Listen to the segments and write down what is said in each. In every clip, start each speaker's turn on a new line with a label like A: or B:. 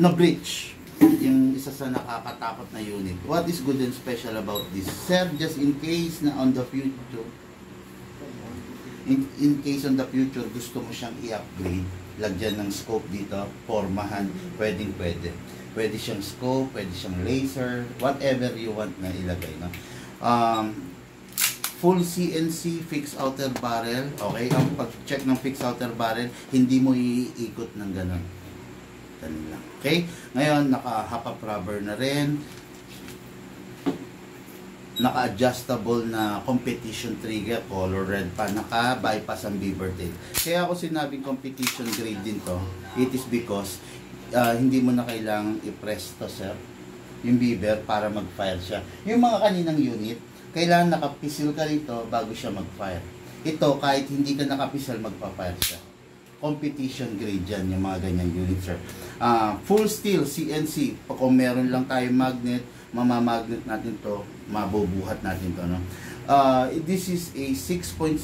A: na breach. Yung isa sa nakakatakot na unit. What is good and special about this? Sir, just in case na on the future, in case on the future gusto mo siyang i-upgrade, lagyan ng scope dito, formahan, pwede. Pwede siyang scope, pwede siyang laser, whatever you want na ilagay, no? Full CNC fixed outer barrel. Okay, ang pag-check ng fixed outer barrel, hindi mo iikot ng ganun. Ganun lang. Okay, ngayon naka-half up rubber na rin. Naka-adjustable na competition trigger, color red pa, naka-bypass ang beaver tail. Kaya ako sinabing competition grade din to, it is because hindi mo na kailangang i-press to, sir, yung beaver para mag-fire siya. Yung mga kaninang unit, kailangan nakapisil ka rito bago siya mag-fire. Ito, kahit hindi ka nakapisil, magpa-fire siya. Competition grade yan, yung mga ganyan unit, sir. Full steel, CNC, kung meron lang tayong magnet, mamamagnet natin to, mabubuhat natin to, no? This is a 6.0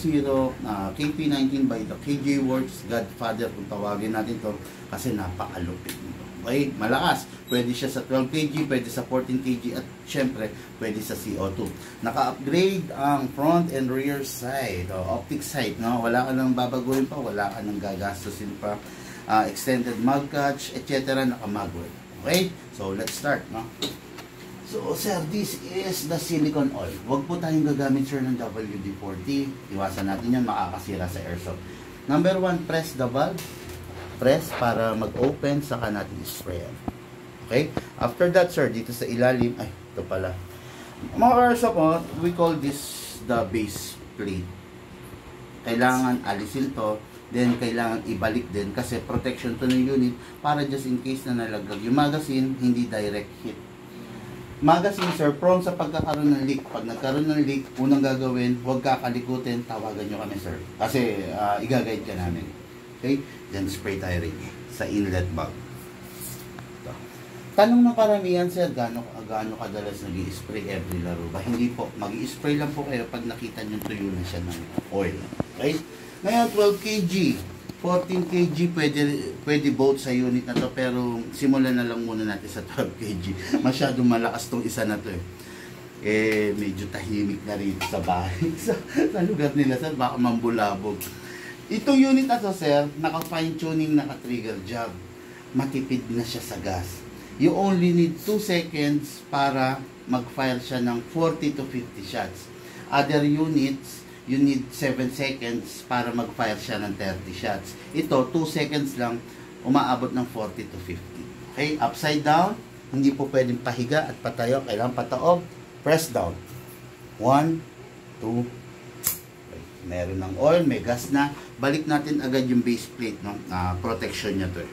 A: KP19 by the KJ Works Godfather, kung tawagin natin to, kasi napakalupit nito. Okay, malakas. Pwede siya sa 12 kg, pwede sa 14 kg, at syempre, pwede sa CO2. Naka-upgrade ang front and rear side, optic side, no? Wala ka nang babaguhin pa, wala ka nang gagastusin pa. Extended mag catch, etc. Naka-magwell. Okay, so let's start, no? So, sir, this is the silicone oil. Huwag po tayong gagamit, sir, ng WD-40. Iwasan natin yan, makakasira sa airsoft. Number 1, press the valve. Press para mag-open, saka natin sprayan. Okay? After that, sir, dito sa ilalim, ay, ito pala. Mga airsoft, we call this the base plate. Kailangan alisin to, then kailangan ibalik din kasi protection to ng unit para just in case na nalaglag yung magazine, hindi direct hit. Magazine, sir, prone sa pagkakaroon ng leak. Pag nagkaroon ng leak, unang gagawin, huwag kakalikutin, tawagan nyo kami, sir. Kasi i-guide ka namin. Okay? Then spray tayo rin sa inlet valve. Ito. Tanong ng karamihan, sir, gaano kadalas nag-i-spray every laro ba? Hindi po. Mag-i-spray lang po kayo pag nakita nyo tuyo na siya ng oil. Okay? Ngayon, 12 kg. 14 kg, pwede both sa unit na to, pero simulan na lang muna natin sa 12 kg. Masyadong malakas tong isa na to medyo tahimik na rin sa bahay. sa lugar nila, sir, baka mambulabog. Itong unit na to, sir, naka-fine tuning, naka-trigger job. Matipid na siya sa gas. You only need 2 seconds para mag-fire siya ng 40 to 50 shots. Other units, you need 7 seconds para mag-fire siya ng 30 shots. Ito, 2 seconds lang, umaabot ng 40 to 50. Okay, upside down, hindi po pwedeng pahiga at patayo. Kailangan pataob, press down. 1, 2, okay. Meron ng oil, may gas na. Balik natin agad yung base plate, no? Protection niya to.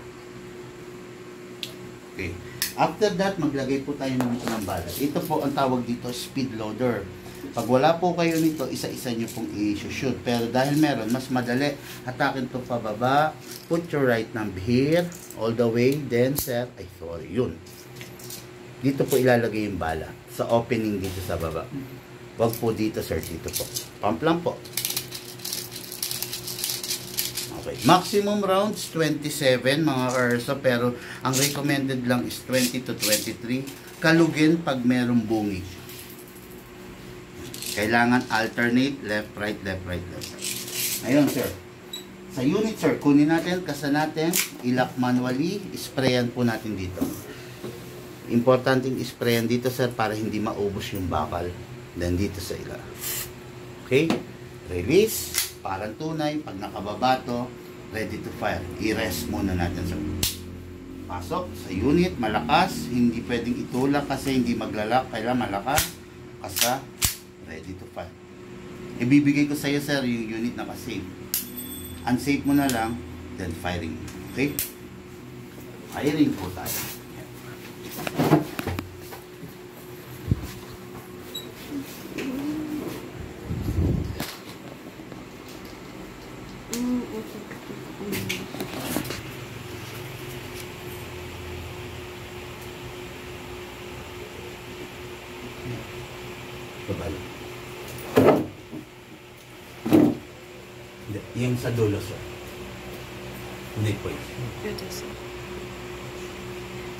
A: Okay. After that, maglagay po tayo ng bala. Ito po ang tawag dito, speed loader. Pag wala po kayo nito, isa-isa nyo pong i-shoot. Pero dahil meron, mas madali. Hatakin to pababa. Put your right thumb here, all the way. Then, sir, ay sorry, yun. Dito po ilalagay yung bala. Sa opening dito sa baba. Wag po dito, sir. Dito po. Pump lang po. Okay. Maximum rounds, 27 mga airsoft. Pero ang recommended lang is 20 to 23. Kalugin pag merong bungi. Kailangan alternate, left, right, left, right, left. Ayun, sir. Sa unit, sir, kunin natin, kasa natin, ilak manually, sprayan po natin dito. Importanteng sprayan dito, sir, para hindi maubos yung bakal. Then, dito sa ila. Okay? Release. Parang tunay. Pag nakababa to, ready to fire. I-rest muna natin, sir. Pasok sa unit, malakas. Hindi pwedeng itulak kasi hindi maglalak. Kailangan malakas. Kasa. Ready to fire. Ibibigay ko sa iyo, sir, yung unit na ka-safe. Unsafe mo na lang, then firing. Okay? Firing po tayo. Babala. Yung sa dulo, sir. Hindi po yun.
B: Pwede, sir.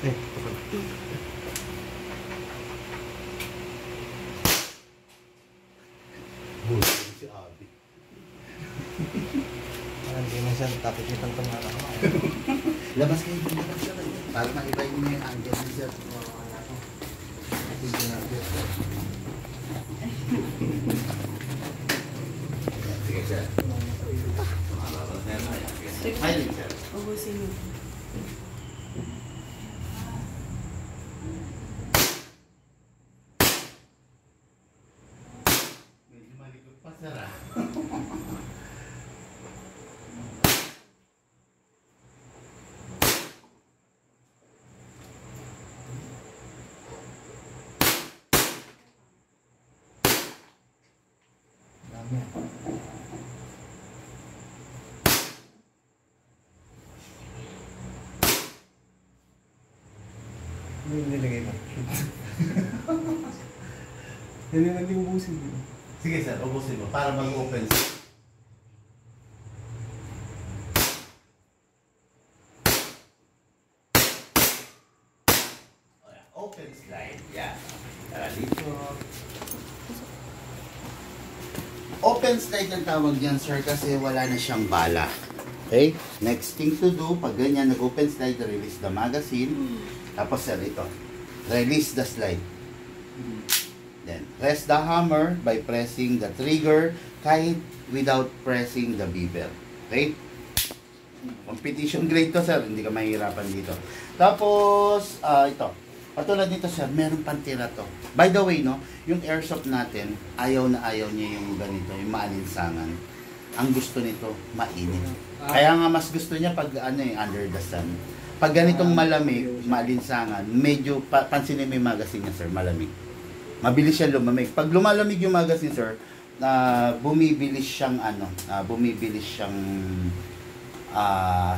B: Eh,
A: Si Abby.
B: hindi man siya tapos itong tumala ko.
A: Labas kayo, labas kayo. Para maibayin mo yung angle ni sir. Sige sir. Smiling sir.
C: Ubusin mo.
A: Medyo malikot pa sir ah.
B: Dami. Ano yung nilagay mo? Hindi naman yung ubusin.
A: Sige sir, ubusin mo para mag-open sir. Open slide. Yan. Tara dito. Open slide ang tawag yan sir kasi wala na siyang bala. Okay? Next thing to do, pag ganyan nag-open slide, release the magazine. Tapos sir, ito. Release the slide. Then, press the hammer by pressing the trigger kahit without pressing the bevel. Okay? Competition grade to sir, hindi ka mahirapan dito. Tapos, ito. Patulad nito sir, meron pang tira to. By the way, no, yung airsoft natin, ayaw na ayaw niya yung ganito, yung maalinsangan. Ang gusto nito, mainit. Kaya nga mas gusto niya pag under the sun. Pag ganitong malamig, maalinsangan, medyo, pansinin mo yung magazine niya sir, malamig. Mabilis siya lumamig. Pag lumalamig yung magazine sir, bumibilis siyang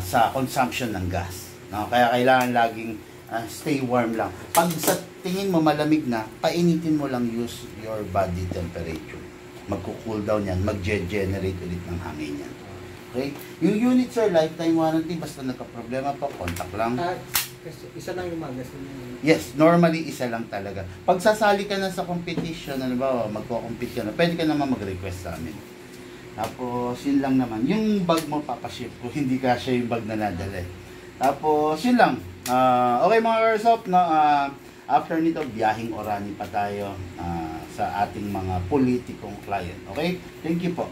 A: sa consumption ng gas. No? Kaya kailangan laging stay warm lang. Pag sa tingin mo malamig na, painitin mo lang use your body temperature. Magko-cool down yan, mag-generate ulit ng hangin yan. Okay? Yung unit sir, lifetime warranty, basta nagka-problema pa, contact lang.
B: Kasi isa lang yung magazine.
A: Yes, normally isa lang talaga. Pag sasali ka na sa competition, ano ba, magko-compete ka na, pwede ka naman mag-request sa amin. Tapos, yun lang naman. Yung bag mo papaship ko, hindi kasya yung bag na nadala. Tapos, yun lang. Okay mga airsoft, no, after nito, biyahing Orani pa tayo sa ating mga politikong client. Okay? Thank you po.